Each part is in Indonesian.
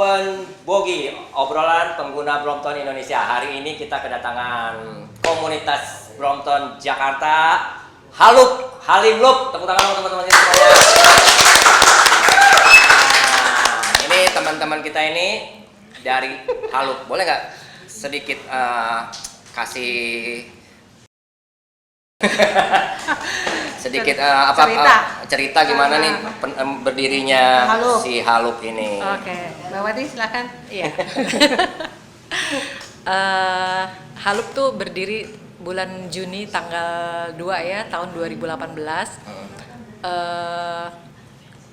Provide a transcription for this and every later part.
Open Bogi, obrolan pengguna Brompton Indonesia. Hari ini kita kedatangan komunitas Brompton Jakarta, Halim Loop. Tepuk tangan teman-teman semuanya. Nah, ini teman-teman kita ini dari Halup. Boleh nggak sedikit kasih sedikit cerita gimana nih berdirinya Halup. Si Halup ini? Oke, Mbak Wati silakan. Iya. Halup tuh berdiri bulan Juni tanggal 2 ya tahun 2018.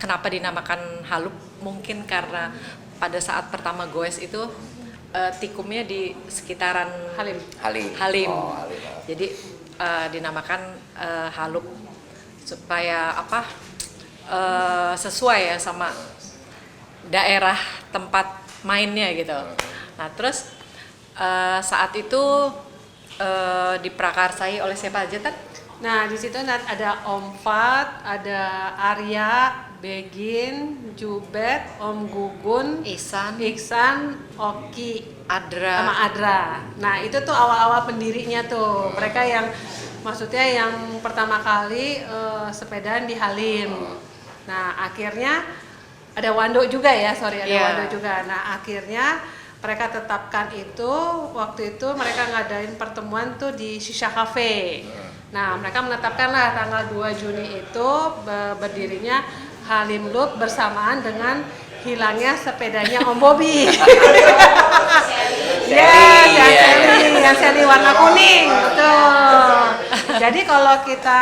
Kenapa dinamakan Halup? Mungkin karena pada saat pertama goes itu tikumnya di sekitaran Halim. Oh, Halim. Jadi dinamakan Halup supaya sesuai ya sama daerah tempat mainnya gitu. Nah terus saat itu diprakarsai oleh siapa aja Tan? Nah di situ ada Om Fat, ada Arya, Begin, Jubet, Om Gugun, Ihsan, Oki, Adra, sama Adra. Nah itu tuh awal-awal pendirinya tuh mereka yang maksudnya yang pertama kali sepedaan di Halim. Nah akhirnya ada Wando juga ya, Wando juga. Nah akhirnya mereka tetapkan itu, waktu itu mereka ngadain pertemuan tuh di Shisha Cafe. Nah mereka menetapkanlah tanggal 2 Juni itu berdirinya Halim Loop bersamaan dengan hilangnya sepedanya Om Bobby. Yang Sally warna kuning, betul. Jadi kalau kita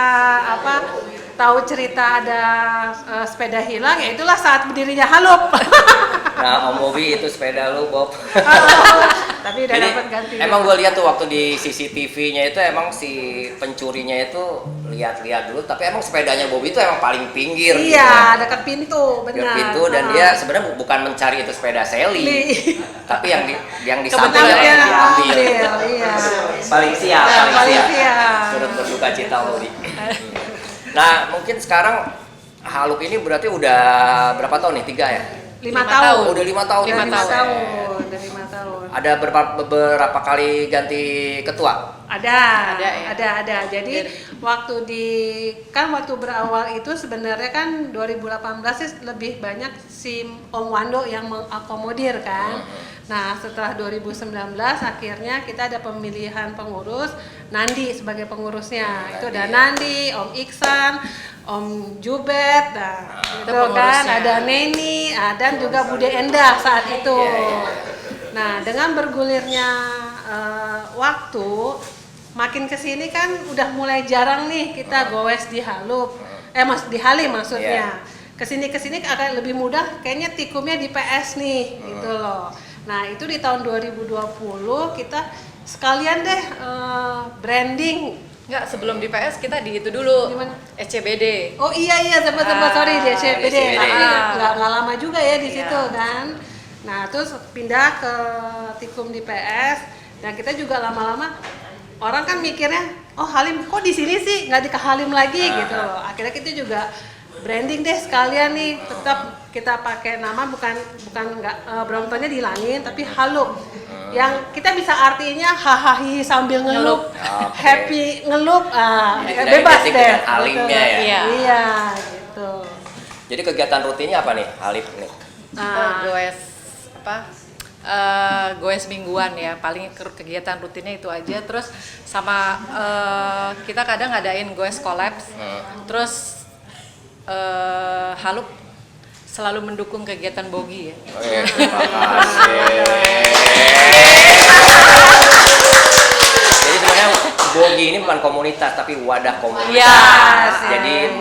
tahu cerita ada sepeda hilang, ya itulah saat berdirinya Halup. Nah, Om Bobby itu sepeda lu, Bob. Tapi udah dapat ganti. Emang gue lihat tuh waktu di CCTV-nya itu emang si pencurinya itu lihat-lihat dulu, tapi emang sepedanya Bobby itu emang paling pinggir. Iya, gitu. Dekat pintu, benar. Dekat pintu dan dia sebenarnya bukan mencari itu sepeda Sally, tapi yang di samping yang diambil. Iya. Paling siap. Turut berduka cita Bobby. Nah, mungkin sekarang Halup ini berarti udah berapa tahun nih? 3 ya? 5 tahun. Udah 5 tahun. Udah 5 tahun. Ada beberapa kali ganti ketua? Ada. Jadi waktu berawal itu sebenarnya kan 2018 sih lebih banyak si Om Wando yang mengakomodir kan. Nah setelah 2019 akhirnya kita ada pemilihan pengurus, Nandi sebagai pengurusnya. Itu ada Nandi, Om Iksan, Om Jubet, itu kan ada Neni, dan juga Bude Endah saat itu. Nah dengan bergulirnya waktu makin kesini kan udah mulai jarang nih kita goes di Halup, di Halim maksudnya. Kesini akan lebih mudah, kayaknya tikumnya di PS nih, gitu loh. Nah itu di tahun 2020 kita sekalian deh branding. Enggak, sebelum di PS kita di itu dulu. Dimana? SCBD. Oh iya sempat sorry di SCBD. Tapi nggak lama juga ya di situ kan. Nah terus pindah ke tikum di PS dan kita juga lama-lama orang kan mikirnya, oh Halim kok di sini sih nggak di Halim lagi gitu. Akhirnya kita juga branding deh sekalian nih, tetap kita pakai nama bukan Bromptonnya dihilangin tapi Halup. Yang kita bisa artinya hahaha sambil ngelup, happy ngelup, bebas deh. Halimnya ya. Iya gitu. Jadi kegiatan rutinnya apa nih Halim nih? Goes mingguan ya, paling kegiatan rutinnya itu aja. Terus sama kita kadang ngadain goes collabs. Terus Halup selalu mendukung kegiatan Bogi ya. Terima kasih. Jadi sebenarnya Bogi ini bukan komunitas tapi wadah komunitas. Jadi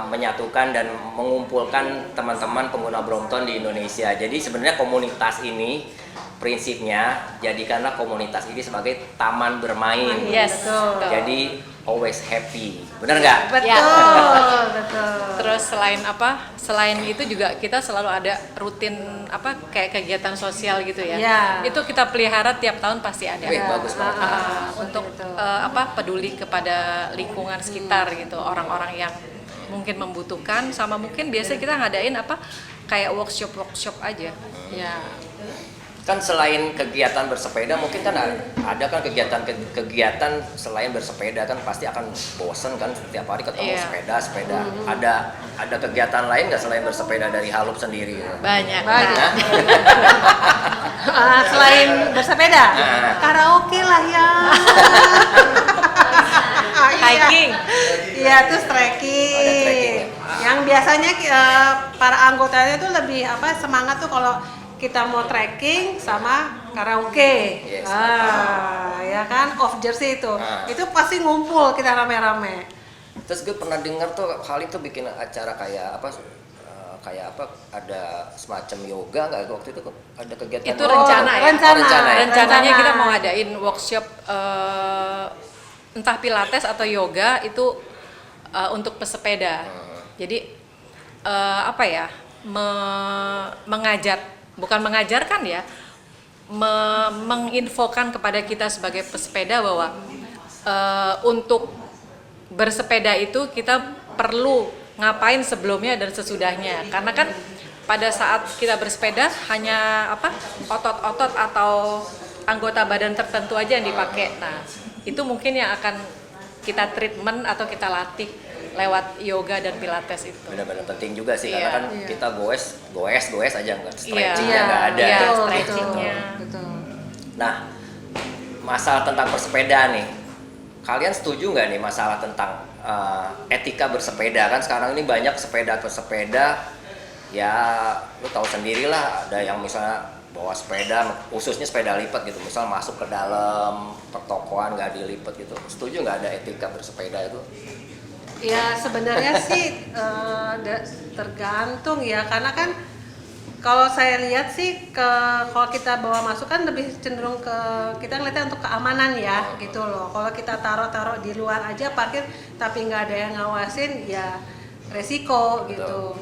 menyatukan dan mengumpulkan teman-teman pengguna Brompton di Indonesia. Jadi sebenarnya komunitas ini prinsipnya jadikanlah komunitas ini sebagai taman bermain. Yes. Jadi always happy, benar nggak? Betul. Terus selain itu juga kita selalu ada rutin kayak kegiatan sosial gitu ya. Itu kita pelihara tiap tahun pasti ada. Bagus banget. Untuk peduli kepada lingkungan sekitar gitu, orang-orang yang mungkin membutuhkan, sama mungkin biasanya kita ngadain kayak workshop aja. Ya. Kan selain kegiatan bersepeda mungkin kan ada kan kegiatan selain bersepeda kan pasti akan bosen kan setiap hari ketemu sepeda. Ada kegiatan lain nggak selain bersepeda dari Halup sendiri? Banyak. Selain bersepeda, karaoke lah ya. Hiking. Iya, terus trekking. Ada trekking ya? Yang biasanya para anggotanya tuh lebih semangat tuh kalau kita mau trekking sama karaoke. Yes. Ya kan, off jersey itu. Itu pasti ngumpul kita rame-rame. Terus gue pernah dengar tuh hal itu bikin acara kayak apa ada semacam yoga nggak waktu itu ada kegiatan Itu rencana ya? Rencananya Rencana. kita mau ngadain workshop entah pilates atau yoga itu untuk pesepeda. Jadi bukan mengajarkan ya, menginfokan kepada kita sebagai pesepeda bahwa untuk bersepeda itu kita perlu ngapain sebelumnya dan sesudahnya. Karena kan pada saat kita bersepeda hanya otot-otot atau anggota badan tertentu aja yang dipakai. Nah, itu mungkin yang akan kita treatment atau kita latih lewat yoga dan pilates itu. Benar-benar penting juga sih Iya. karena kan kita goes aja nggak stretchingnya Iya. nggak ada. Iya. Betul, Stretchingnya. betul. Nah, masalah tentang bersepeda nih, kalian setuju nggak nih masalah tentang etika bersepeda? Kan sekarang ini banyak pesepeda ya, lu tahu sendirilah, ada yang misalnya bawa sepeda, khususnya sepeda lipat gitu, misal masuk ke dalam pertokoan nggak dilipat gitu. Setuju nggak ada etika bersepeda itu? Ya sebenarnya sih tergantung ya, karena kan kalau saya lihat sih kalau kita bawa masuk kan lebih cenderung ke kita ngeliatnya untuk keamanan ya gitu loh. Kalau kita taruh di luar aja parkir tapi nggak ada yang ngawasin ya resiko gitu.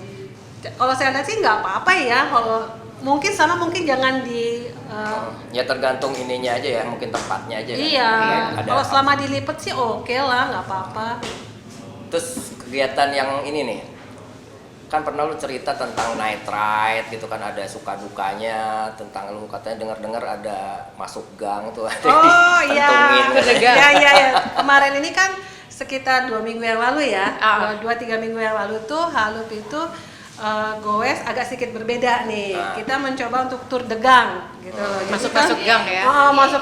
Kalau saya lihat sih nggak apa-apa ya, kalau mungkin jangan di Ya tergantung ininya aja ya, mungkin tempatnya aja. iya. Kan? Kalau selama dilipet sih oke lah, nggak apa-apa. Terus kegiatan yang ini nih, kan pernah lu cerita tentang night ride gitu kan, ada suka dukanya, tentang lu katanya dengar ada masuk gang tuh, ada Oh iya, ditentungin. ya. Kemarin ini kan sekitar 2 minggu yang lalu ya, 2-3 minggu yang lalu tuh Halup itu goes agak sedikit berbeda nih. Kita mencoba untuk tur de gang gitu loh. Jadi Masuk-masuk gang ya? Masuk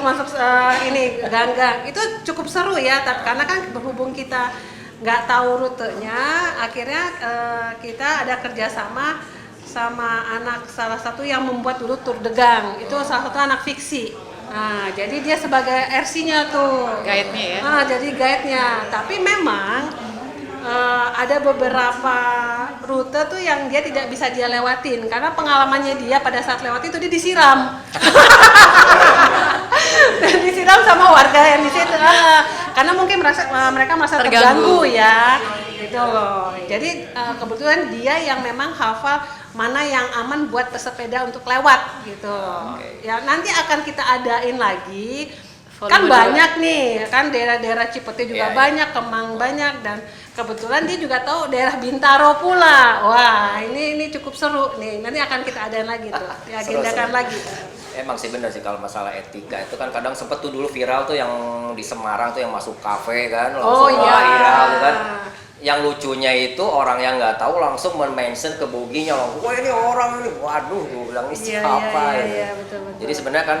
ini gang-gang. Itu cukup seru ya, karena kan berhubung kita nggak tahu rutenya, akhirnya kita ada kerjasama sama salah satu yang membuat dulu tur de gang. Itu salah satu anak fiksi. Nah, jadi dia sebagai RC-nya tuh. Guide-nya ya? Jadi guide-nya. Tapi memang ada beberapa rute tuh yang dia tidak bisa dia lewatin karena pengalamannya dia pada saat lewat itu dia disiram. Disiram sama warga yang di situ. Karena mungkin mereka merasa terganggu ya. Gitu loh. Jadi kebetulan dia yang memang hafal mana yang aman buat pesepeda untuk lewat gitu. Ya nanti akan kita adain lagi. Kan banyak nih, kan daerah-daerah Cipete juga banyak, Kemang banyak, dan kebetulan dia juga tahu daerah Bintaro pula. Wah, ini cukup seru nih. Nanti akan kita adain lagi tuh, diagendakan lagi. Emang sih benar sih kalau masalah etika itu kan kadang sempet tuh dulu viral tuh yang di Semarang tuh yang masuk kafe kan langsung viral tuh kan. Yang lucunya itu orang yang nggak tahu langsung men-mention ke boginya, wah ini orang ini, waduh, gue bilang ini siapa ya. Betul. Jadi sebenarnya kan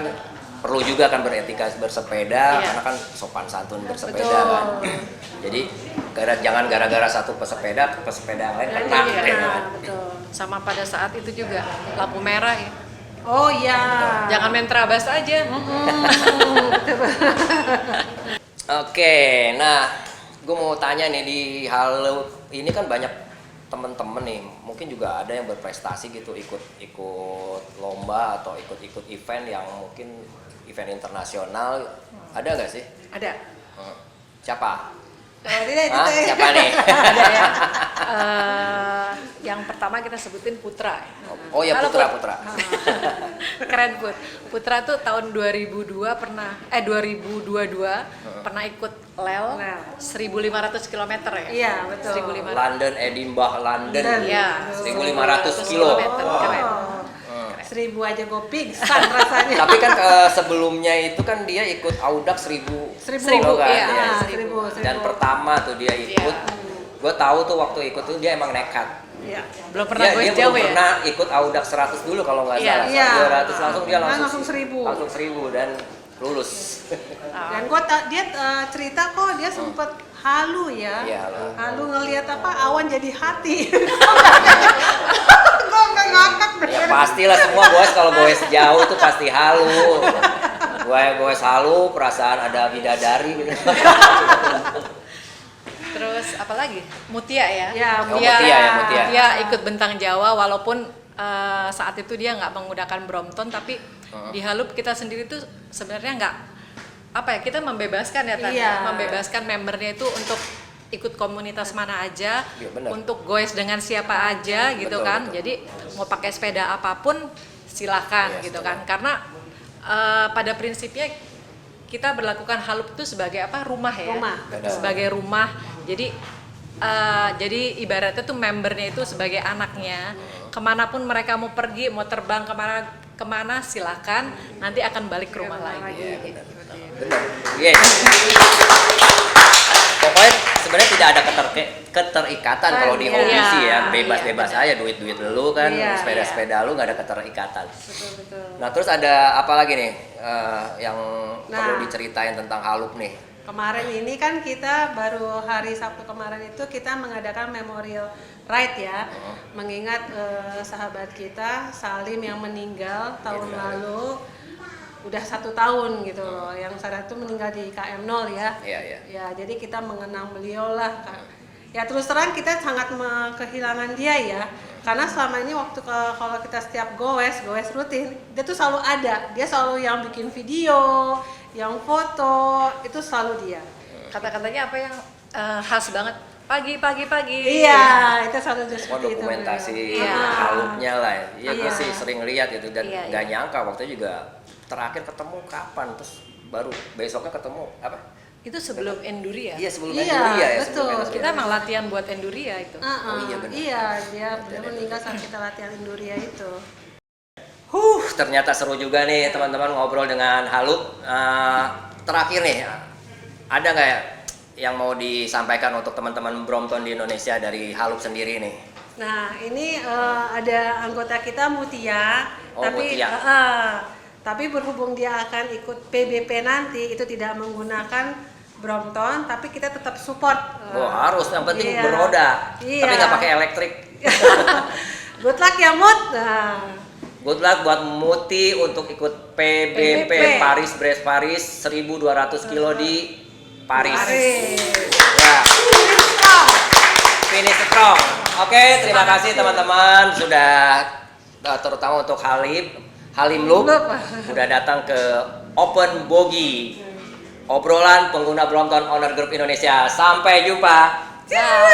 perlu juga kan beretika bersepeda karena kan sopan santun bersepeda kan. Jadi jangan gara-gara satu pesepeda yang lain kena gitu kan. Sama pada saat itu juga lampu merah ya. Oh iya. Jangan main terabas aja. Oke, nah gue mau tanya nih, di Halup ini kan banyak temen-temen nih, mungkin juga ada yang berprestasi gitu, ikut lomba atau ikut event yang mungkin event internasional, ada nggak sih? Ada. Siapa? Kalau tidak itu Hah? teh. Siapa nih? Ada ya. Yang pertama kita sebutin Putra. Oh ya, Halo, Putra, Put. Putra. Keren Put. Putra tuh tahun 2022 pernah ikut LEL 1.500 km ya. Iya, betul. 1.500. London, Edinburgh, London. Iya, 1.500 kilo. Keren. 1.000 aja gue pingsan rasanya. Tapi kan sebelumnya itu kan dia ikut Audax 1.000 kilo kan. iya. Ya. 1.000. Dan pertama tuh dia ikut, gue tahu tuh waktu ikut tuh dia emang nekat. Iya. Belum pernah Dia goes belum jauh ya. pernah ikut Audax 100 dulu kalau nggak Iya. salah. Iya. 200 langsung dia Langsung 1.000. Langsung 1.000 dan lulus. Dan dia cerita kok dia sempet halu ya. Iya, halu ngelihat apa awan jadi hati. Gue nggak ngakak Ya pastilah semua goes kalau goes jauh tuh pasti halu. Goes halu, perasaan ada bidadari gitu. Terus apa lagi? Mutia ya. Ya, Mutia ya, Mutia. Dia ikut Bentang Jawa walaupun saat itu dia nggak menggunakan Brompton, tapi di Halup kita sendiri tuh sebenarnya nggak apa ya, kita membebaskan ya tadi, Iya. membebaskan membernya itu untuk ikut komunitas mana aja, Iya, benar. untuk goes dengan siapa aja gitu Betul, kan. betul. Jadi mau pakai sepeda apapun silakan Iya, gitu setuju. kan. Karena pada prinsipnya kita berlakukan Halup itu sebagai apa? Rumah ya. Rumah, betul. Sebagai rumah. Jadi ibaratnya tuh membernya itu sebagai anaknya. Kemanapun mereka mau pergi, mau terbang kemana silakan. Nanti akan balik ke rumah lagi. Benar. Yes. Pokoknya sebenarnya tidak ada keterikatan kalau di hobi Iya. sih ya, bebas-bebas aja, duit lu kan, Iya, sepeda-sepeda lu nggak ada keterikatan. Betul. Nah terus ada apa lagi nih yang Nah. perlu diceritain tentang Halup nih? Kemarin ini kan kita baru hari Sabtu kemarin itu kita mengadakan memorial ride ya, mengingat sahabat kita Salim yang meninggal tahun lalu, udah 1 tahun gitu loh, yang saat itu meninggal di KM0 ya. Iya, iya. Ya, jadi kita mengenang beliau lah. Ya terus terang kita sangat kehilangan dia ya, karena selama ini waktu kalau kita setiap goes rutin, dia tuh selalu ada, dia selalu yang bikin video, yang foto, itu selalu dia. Kata-katanya apa yang khas banget? Pagi. Iya, itu selalu Semua seperti itu. dokumentasi Iya. Halupnya lah. Ya gue Iya. sih sering lihat itu dan Iya, nggak iya. nyangka waktu juga terakhir ketemu kapan, terus baru besoknya ketemu apa? Itu sebelum Enduria. Iya sebelum Iya, Enduria ya. betul. Kita emang latihan buat Enduria itu. Oh iya, benar. Iya, dia beliau meninggal saat kita latihan Induria itu. Ternyata seru juga nih teman-teman ngobrol dengan Halup. Terakhir nih, ada nggak ya yang mau disampaikan untuk teman-teman Brompton di Indonesia dari Halup sendiri nih? Nah, ini ada anggota kita Mutia, Oh, Mutia. Tapi berhubung dia akan ikut PBP nanti, itu tidak menggunakan Brompton, tapi kita tetap support. Oh harus, yang penting Iya. beroda, Iya. tapi nggak pakai elektrik. Good luck ya Mut. Nah, Good luck buat Muti untuk ikut PBP PBP. Paris-Brest Paris 1.200 kilo di Paris. Paris. Ya. Finish strong. Oke, terima kasih teman-teman sudah terutama untuk Halim Loop udah datang ke Open Bogi. Obrolan pengguna Brompton Owner Group Indonesia. Sampai jumpa. Ciao.